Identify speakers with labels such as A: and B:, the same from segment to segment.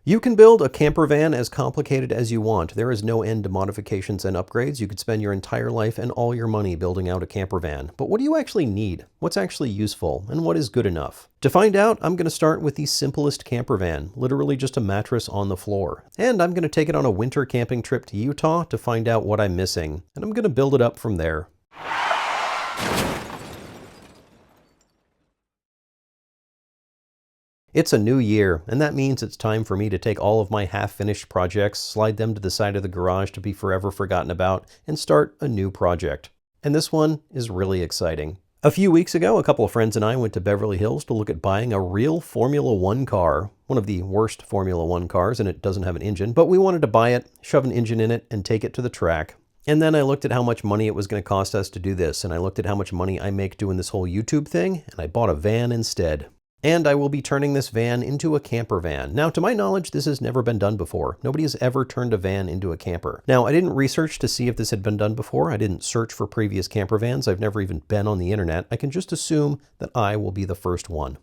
A: You can build a camper van as complicated as you want. There is no end to modifications and upgrades. You could spend your entire life and all your money building out a camper van. But what do you actually need? What's actually useful? And what is good enough? To find out, I'm going to start with the simplest camper van, literally just a mattress on the floor. And I'm going to take it on a winter camping trip to Utah to find out what I'm missing. And I'm going to build it up from there. It's a new year, and that means it's time for me to take all of my half-finished projects, slide them to the side of the garage to be forever forgotten about, and start a new project. And this one is really exciting. A few weeks ago, a couple of friends and I went to Beverly Hills to look at buying a real Formula One car. One of the worst Formula One cars, and it doesn't have an engine, but we wanted to buy it, shove an engine in it, and take it to the track. And then I looked at how much money it was going to cost us to do this, and I looked at how much money I make doing this whole YouTube thing, and I bought a van instead. And I will be turning this van into a camper van. Now, to my knowledge, this has never been done before. Nobody has ever turned a van into a camper. Now, I didn't research to see if this had been done before. I didn't search for previous camper vans. I've never even been on the internet. I can just assume that I will be the first one.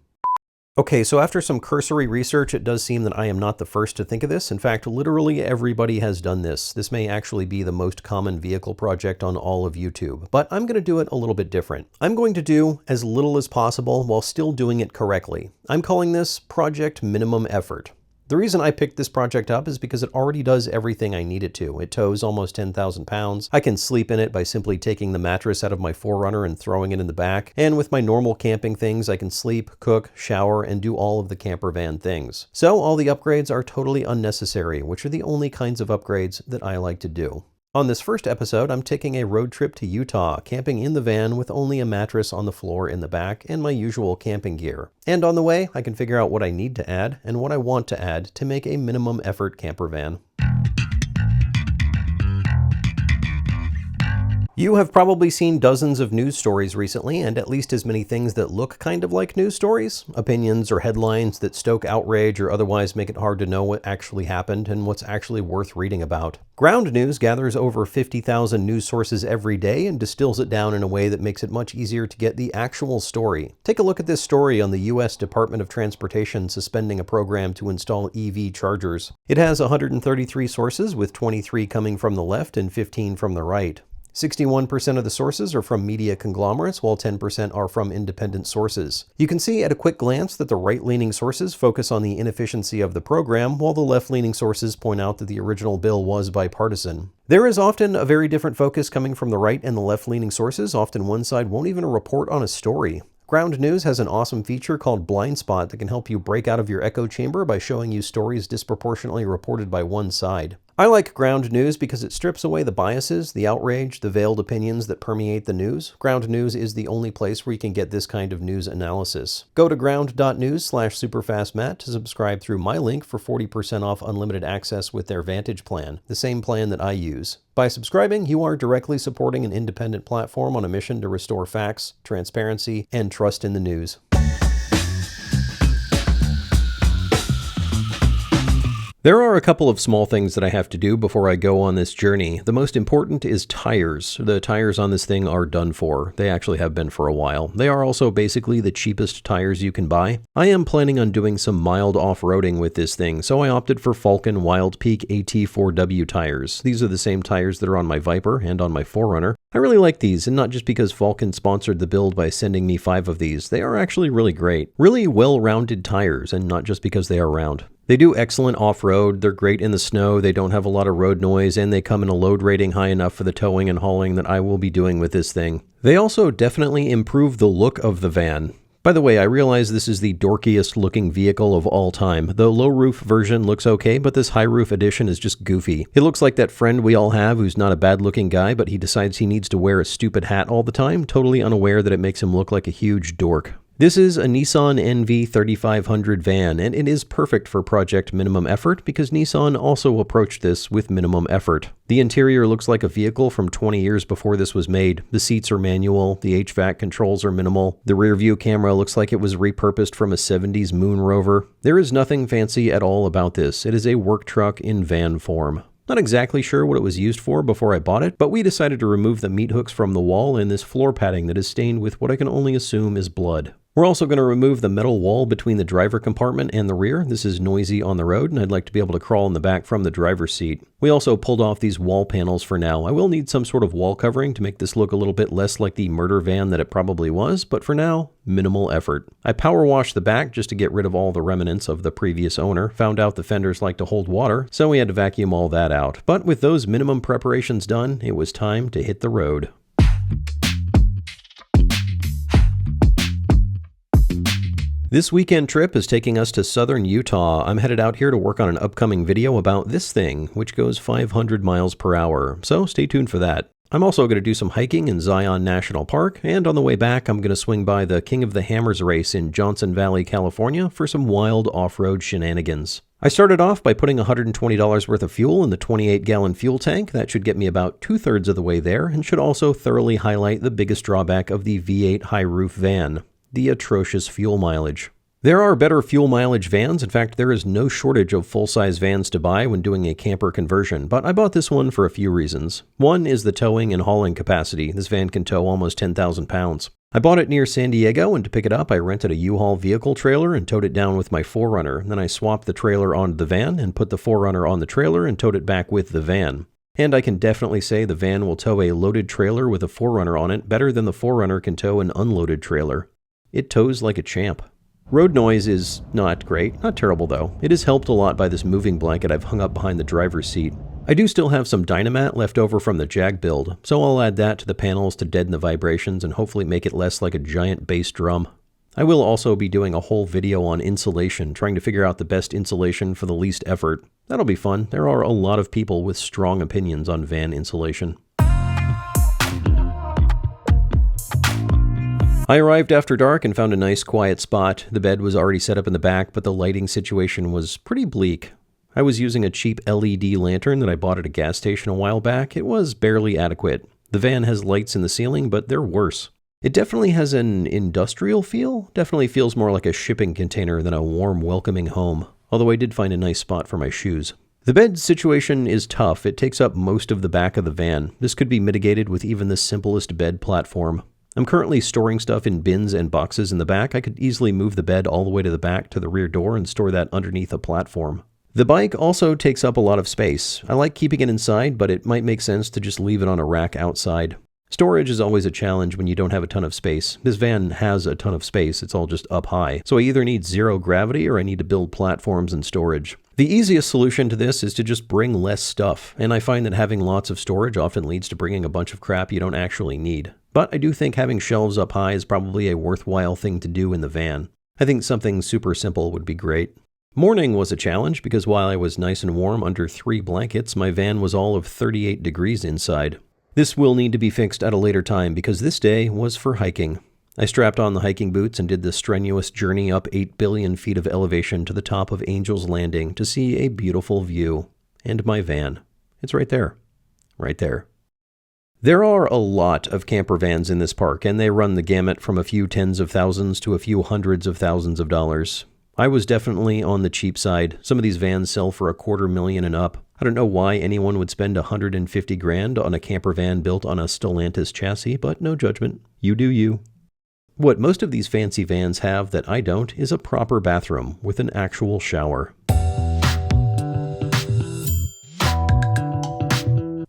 A: Okay, so after some cursory research, it does seem that I am not the first to think of this. In fact, literally everybody has done this. This may actually be the most common vehicle project on all of YouTube, but I'm going to do it a little bit different. I'm going to do as little as possible while still doing it correctly. I'm calling this Project Minimum Effort. The reason I picked this project up is because it already does everything I need it to. It tows almost 10,000 pounds. I can sleep in it by simply taking the mattress out of my 4Runner and throwing it in the back. And with my normal camping things, I can sleep, cook, shower, and do all of the camper van things. So all the upgrades are totally unnecessary, which are the only kinds of upgrades that I like to do. On this first episode, I'm taking a road trip to Utah, camping in the van with only a mattress on the floor in the back and my usual camping gear. And on the way, I can figure out what I need to add and what I want to add to make a minimum effort camper van. You have probably seen dozens of news stories recently, and at least as many things that look kind of like news stories. Opinions or headlines that stoke outrage or otherwise make it hard to know what actually happened and what's actually worth reading about. Ground News gathers over 50,000 news sources every day and distills it down in a way that makes it much easier to get the actual story. Take a look at this story on the U.S. Department of Transportation suspending a program to install EV chargers. It has 133 sources, with 23 coming from the left and 15 from the right. 61% of the sources are from media conglomerates, while 10% are from independent sources. You can see at a quick glance that the right-leaning sources focus on the inefficiency of the program, while the left-leaning sources point out that the original bill was bipartisan. There is often a very different focus coming from the right and the left-leaning sources. Often one side won't even report on a story. Ground News has an awesome feature called Blind Spot that can help you break out of your echo chamber by showing you stories disproportionately reported by one side. I like Ground News because it strips away the biases, the outrage, the veiled opinions that permeate the news. Ground News is the only place where you can get this kind of news analysis. Go to ground.news/superfastmatt to subscribe through my link for 40% off unlimited access with their Vantage plan, the same plan that I use. By subscribing, you are directly supporting an independent platform on a mission to restore facts, transparency, and trust in the news. There are a couple of small things that I have to do before I go on this journey. The most important is tires. The tires on this thing are done for. They actually have been for a while. They are also basically the cheapest tires you can buy. I am planning on doing some mild off-roading with this thing, so I opted for Falken Wild Peak AT4W tires. These are the same tires that are on my Viper and on my 4Runner. I really like these, and not just because Falken sponsored the build by sending me 5 of these. They are actually really great. Really well-rounded tires, and not just because they are round. They do excellent off-road, they're great in the snow, they don't have a lot of road noise, and they come in a load rating high enough for the towing and hauling that I will be doing with this thing. They also definitely improve the look of the van. By the way, I realize this is the dorkiest looking vehicle of all time. The low roof version looks okay, but this high roof edition is just goofy. It looks like that friend we all have who's not a bad looking guy, but he decides he needs to wear a stupid hat all the time, totally unaware that it makes him look like a huge dork. This is a Nissan NV 3500 van, and it is perfect for Project Minimum Effort because Nissan also approached this with minimum effort. The interior looks like a vehicle from 20 years before this was made. The seats are manual, the HVAC controls are minimal, the rear view camera looks like it was repurposed from a 70s moon rover. There is nothing fancy at all about this. It is a work truck in van form. Not exactly sure what it was used for before I bought it, but we decided to remove the meat hooks from the wall and this floor padding that is stained with what I can only assume is blood. We're also going to remove the metal wall between the driver compartment and the rear. This is noisy on the road, and I'd like to be able to crawl in the back from the driver's seat. We also pulled off these wall panels for now. I will need some sort of wall covering to make this look a little bit less like the murder van that it probably was, but for now, minimal effort. I power washed the back just to get rid of all the remnants of the previous owner. Found out the fenders like to hold water, so we had to vacuum all that out. But with those minimum preparations done, it was time to hit the road. This weekend trip is taking us to southern Utah. I'm headed out here to work on an upcoming video about this thing, which goes 500 miles per hour, so stay tuned for that. I'm also going to do some hiking in Zion National Park, and on the way back I'm going to swing by the King of the Hammers race in Johnson Valley, California for some wild off-road shenanigans. I started off by putting $120 worth of fuel in the 28-gallon fuel tank. That should get me about 2/3 of the way there, and should also thoroughly highlight the biggest drawback of the V8 high-roof van: the atrocious fuel mileage. There are better fuel mileage vans. In fact, there is no shortage of full-size vans to buy when doing a camper conversion, but I bought this one for a few reasons. One is the towing and hauling capacity. This van can tow almost 10,000 pounds. I bought it near San Diego, and to pick it up, I rented a U-Haul vehicle trailer and towed it down with my 4Runner. Then I swapped the trailer onto the van and put the 4Runner on the trailer and towed it back with the van. And I can definitely say the van will tow a loaded trailer with a 4Runner on it better than the 4Runner can tow an unloaded trailer. It tows like a champ. Road noise is not great, not terrible though. It is helped a lot by this moving blanket I've hung up behind the driver's seat. I do still have some Dynamat left over from the Jag build, so I'll add that to the panels to deaden the vibrations and hopefully make it less like a giant bass drum. I will also be doing a whole video on insulation, trying to figure out the best insulation for the least effort. That'll be fun. There are a lot of people with strong opinions on van insulation. I arrived after dark and found a nice quiet spot. The bed was already set up in the back, but the lighting situation was pretty bleak. I was using a cheap LED lantern that I bought at a gas station a while back. It was barely adequate. The van has lights in the ceiling, but they're worse. It definitely has an industrial feel. Definitely feels more like a shipping container than a warm, welcoming home. Although I did find a nice spot for my shoes. The bed situation is tough. It takes up most of the back of the van. This could be mitigated with even the simplest bed platform. I'm currently storing stuff in bins and boxes in the back. I could easily move the bed all the way to the back to the rear door and store that underneath a platform. The bike also takes up a lot of space. I like keeping it inside, but it might make sense to just leave it on a rack outside. Storage is always a challenge when you don't have a ton of space. This van has a ton of space, it's all just up high. So I either need zero gravity or I need to build platforms and storage. The easiest solution to this is to just bring less stuff, and I find that having lots of storage often leads to bringing a bunch of crap you don't actually need. But I do think having shelves up high is probably a worthwhile thing to do in the van. I think something super simple would be great. Morning was a challenge because while I was nice and warm under 3 blankets, my van was all of 38 degrees inside. This will need to be fixed at a later time because this day was for hiking. I strapped on the hiking boots and did the strenuous journey up 8 billion feet of elevation to the top of Angel's Landing to see a beautiful view. And my van. It's right there. Right there. There are a lot of camper vans in this park, and they run the gamut from a few tens of thousands to a few hundreds of thousands of dollars. I was definitely on the cheap side. Some of these vans sell for $250,000 and up. I don't know why anyone would spend $150,000 on a camper van built on a Stellantis chassis, but no judgment. You do you. What most of these fancy vans have that I don't is a proper bathroom with an actual shower.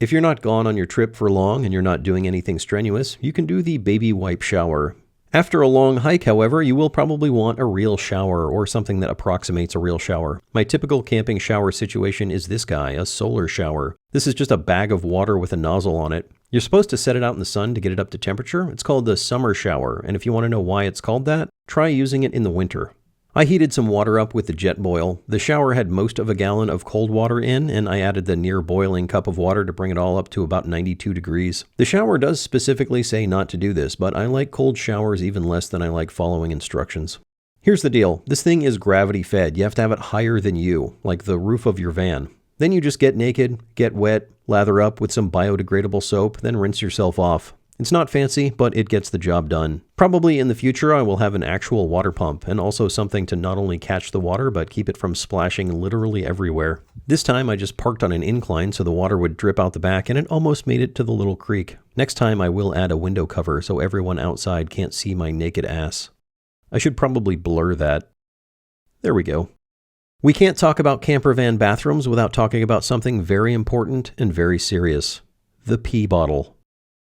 A: If you're not gone on your trip for long and you're not doing anything strenuous, you can do the baby wipe shower. After a long hike, however, you will probably want a real shower or something that approximates a real shower. My typical camping shower situation is this guy, a solar shower. This is just a bag of water with a nozzle on it. You're supposed to set it out in the sun to get it up to temperature. It's called the summer shower, and if you want to know why it's called that, try using it in the winter. I heated some water up with the jet boil. The shower had most of a gallon of cold water in, and I added the near boiling cup of water to bring it all up to about 92 degrees. The shower does specifically say not to do this, but I like cold showers even less than I like following instructions. Here's the deal. This thing is gravity fed. You have to have it higher than you, like the roof of your van. Then you just get naked, get wet, lather up with some biodegradable soap, then rinse yourself off. It's not fancy, but it gets the job done. Probably in the future I will have an actual water pump, and also something to not only catch the water, but keep it from splashing literally everywhere. This time I just parked on an incline so the water would drip out the back, and it almost made it to the little creek. Next time I will add a window cover so everyone outside can't see my naked ass. I should probably blur that. There we go. We can't talk about camper van bathrooms without talking about something very important and very serious. The pee bottle.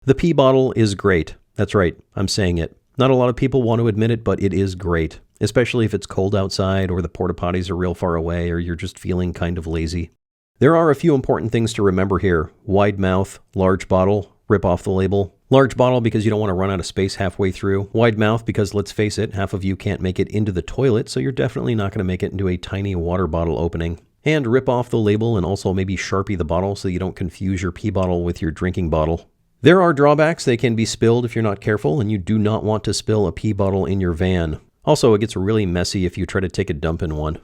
A: The pee bottle is great. That's right, I'm saying it. Not a lot of people want to admit it, but it is great. Especially if it's cold outside or the porta potties are real far away or you're just feeling kind of lazy. There are a few important things to remember here. Wide mouth, large bottle, rip off the label. Large bottle because you don't want to run out of space halfway through. Wide mouth because, let's face it, half of you can't make it into the toilet, so you're definitely not going to make it into a tiny water bottle opening. And rip off the label and also maybe Sharpie the bottle so you don't confuse your pee bottle with your drinking bottle. There are drawbacks. They can be spilled if you're not careful, and you do not want to spill a pee bottle in your van. Also, it gets really messy if you try to take a dump in one.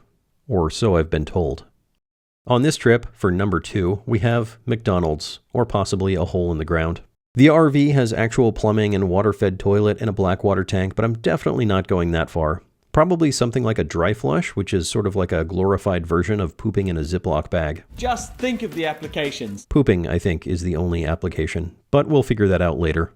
A: Or so I've been told. On this trip, for number 2, we have McDonald's, or possibly a hole in the ground. The RV has actual plumbing and water-fed toilet and a black water tank, but I'm definitely not going that far. Probably something like a dry flush, which is sort of like a glorified version of pooping in a Ziploc bag.
B: Just think of the applications.
A: Pooping, I think, is the only application, but we'll figure that out later.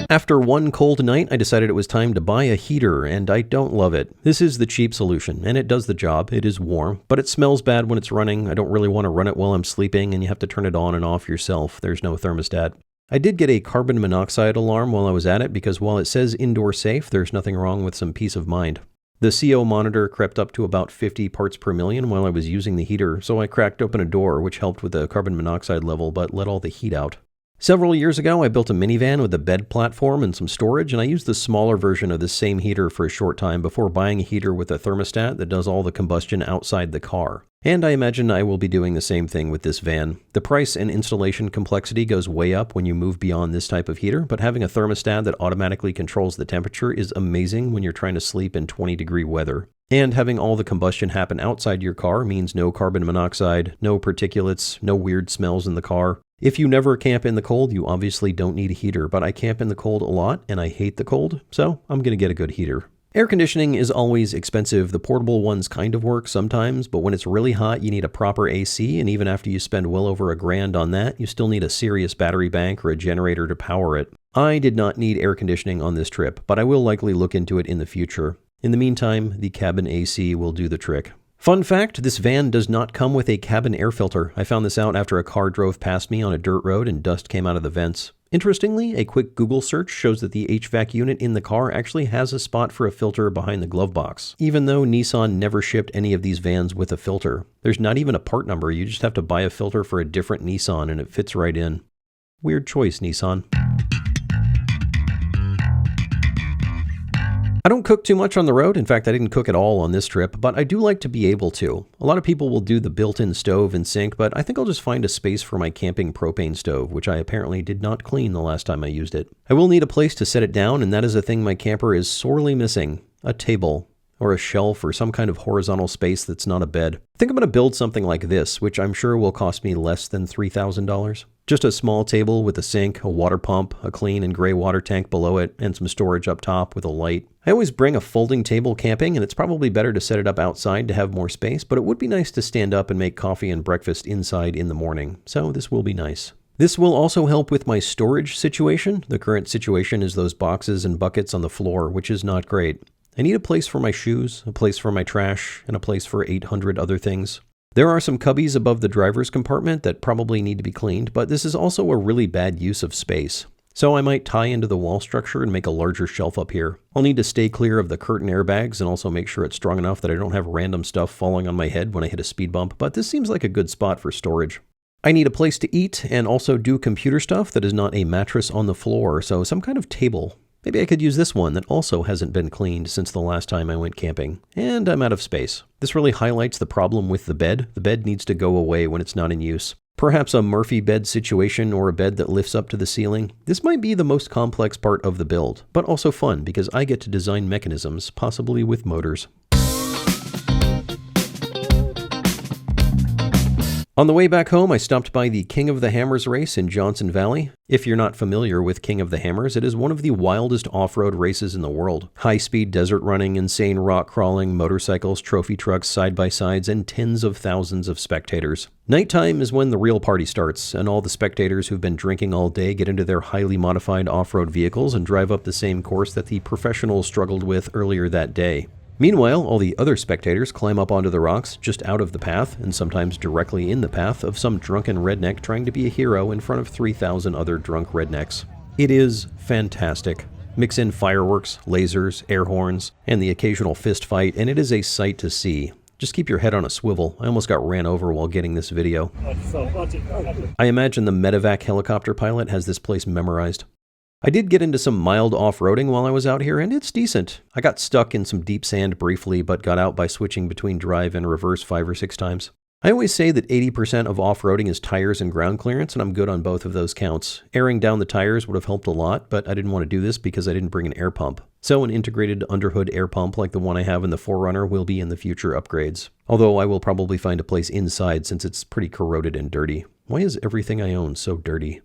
A: After one cold night, I decided it was time to buy a heater, and I don't love it. This is the cheap solution, and it does the job. It is warm, but it smells bad when it's running. I don't really want to run it while I'm sleeping, and you have to turn it on and off yourself. There's no thermostat. I did get a carbon monoxide alarm while I was at it, because while it says indoor safe, there's nothing wrong with some peace of mind. The CO monitor crept up to about 50 parts per million while I was using the heater, so I cracked open a door, which helped with the carbon monoxide level, but let all the heat out. Several years ago, I built a minivan with a bed platform and some storage, and I used the smaller version of this same heater for a short time before buying a heater with a thermostat that does all the combustion outside the car. And I imagine I will be doing the same thing with this van. The price and installation complexity goes way up when you move beyond this type of heater, but having a thermostat that automatically controls the temperature is amazing when you're trying to sleep in 20-degree weather. And having all the combustion happen outside your car means no carbon monoxide, no particulates, no weird smells in the car. If you never camp in the cold, you obviously don't need a heater, but I camp in the cold a lot and I hate the cold, so I'm going to get a good heater. Air conditioning is always expensive. The portable ones kind of work sometimes, but when it's really hot, you need a proper AC, and even after you spend well over $1,000 on that, you still need a serious battery bank or a generator to power it. I did not need air conditioning on this trip, but I will likely look into it in the future. In the meantime, the cabin AC will do the trick. Fun fact, this van does not come with a cabin air filter. I found this out after a car drove past me on a dirt road and dust came out of the vents. Interestingly, a quick Google search shows that the HVAC unit in the car actually has a spot for a filter behind the glove box, even though Nissan never shipped any of these vans with a filter. There's not even a part number, you just have to buy a filter for a different Nissan and it fits right in. Weird choice, Nissan. I don't cook too much on the road. In fact, I didn't cook at all on this trip, but I do like to be able to. A lot of people will do the built-in stove and sink, but I think I'll just find a space for my camping propane stove, which I apparently did not clean the last time I used it. I will need a place to set it down, and that is a thing my camper is sorely missing. A table, or a shelf, or some kind of horizontal space that's not a bed. I think I'm going to build something like this, which I'm sure will cost me less than $3,000. Just a small table with a sink, a water pump, a clean and gray water tank below it, and some storage up top with a light. I always bring a folding table camping, and it's probably better to set it up outside to have more space, but it would be nice to stand up and make coffee and breakfast inside in the morning, so this will be nice. This will also help with my storage situation. The current situation is those boxes and buckets on the floor, which is not great. I need a place for my shoes, a place for my trash, and a place for 800 other things. There are some cubbies above the driver's compartment that probably need to be cleaned, but this is also a really bad use of space. So I might tie into the wall structure and make a larger shelf up here. I'll need to stay clear of the curtain airbags and also make sure it's strong enough that I don't have random stuff falling on my head when I hit a speed bump, but this seems like a good spot for storage. I need a place to eat and also do computer stuff that is not a mattress on the floor, so some kind of table. Maybe I could use this one that also hasn't been cleaned since the last time I went camping. And I'm out of space. This really highlights the problem with the bed. The bed needs to go away when it's not in use. Perhaps a Murphy bed situation or a bed that lifts up to the ceiling. This might be the most complex part of the build, but also fun because I get to design mechanisms, possibly with motors. On the way back home, I stopped by the King of the Hammers race in Johnson Valley. If you're not familiar with King of the Hammers, it is one of the wildest off-road races in the world. High-speed desert running, insane rock crawling, motorcycles, trophy trucks, side-by-sides, and tens of thousands of spectators. Nighttime is when the real party starts, and all the spectators who've been drinking all day get into their highly modified off-road vehicles and drive up the same course that the professionals struggled with earlier that day. Meanwhile, all the other spectators climb up onto the rocks just out of the path, and sometimes directly in the path of some drunken redneck trying to be a hero in front of 3,000 other drunk rednecks. It is fantastic. Mix in fireworks, lasers, air horns, and the occasional fist fight, and it is a sight to see. Just keep your head on a swivel. I almost got ran over while getting this video. I imagine the medevac helicopter pilot has this place memorized. I did get into some mild off-roading while I was out here, and it's decent. I got stuck in some deep sand briefly, but got out by switching between drive and reverse 5 or 6 times. I always say that 80% of off-roading is tires and ground clearance, and I'm good on both of those counts. Airing down the tires would have helped a lot, but I didn't want to do this because I didn't bring an air pump. So an integrated underhood air pump like the one I have in the 4Runner will be in the future upgrades. Although I will probably find a place inside since it's pretty corroded and dirty. Why is everything I own so dirty?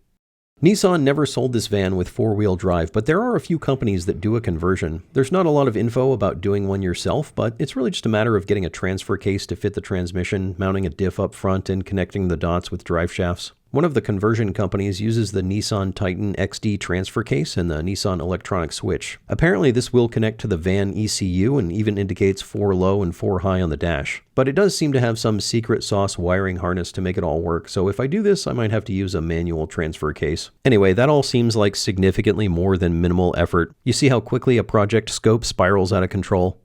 A: Nissan never sold this van with 4-wheel drive, but there are a few companies that do a conversion. There's not a lot of info about doing one yourself, but it's really just a matter of getting a transfer case to fit the transmission, mounting a diff up front, and connecting the dots with drive shafts. One of the conversion companies uses the Nissan Titan XD transfer case and the Nissan electronic switch. Apparently this will connect to the van ECU and even indicates 4 low and 4 high on the dash. But it does seem to have some secret sauce wiring harness to make it all work, so if I do this, I might have to use a manual transfer case. Anyway, that all seems like significantly more than minimal effort. You see how quickly a project scope spirals out of control?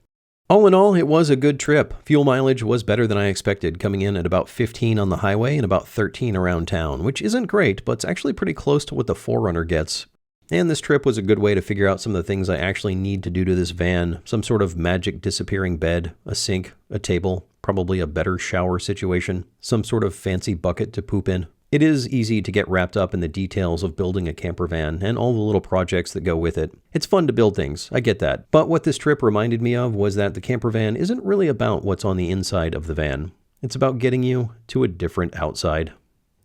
A: All in all, it was a good trip. Fuel mileage was better than I expected, coming in at about 15 on the highway and about 13 around town, which isn't great, but it's actually pretty close to what the 4Runner gets. And this trip was a good way to figure out some of the things I actually need to do to this van. Some sort of magic disappearing bed, a sink, a table, probably a better shower situation, some sort of fancy bucket to poop in. It is easy to get wrapped up in the details of building a camper van and all the little projects that go with it. It's fun to build things, I get that. But what this trip reminded me of was that the camper van isn't really about what's on the inside of the van. It's about getting you to a different outside.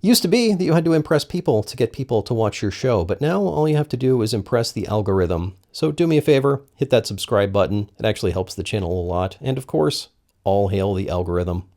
A: Used to be that you had to impress people to get people to watch your show, but now all you have to do is impress the algorithm. So do me a favor, hit that subscribe button. It actually helps the channel a lot. And of course, all hail the algorithm.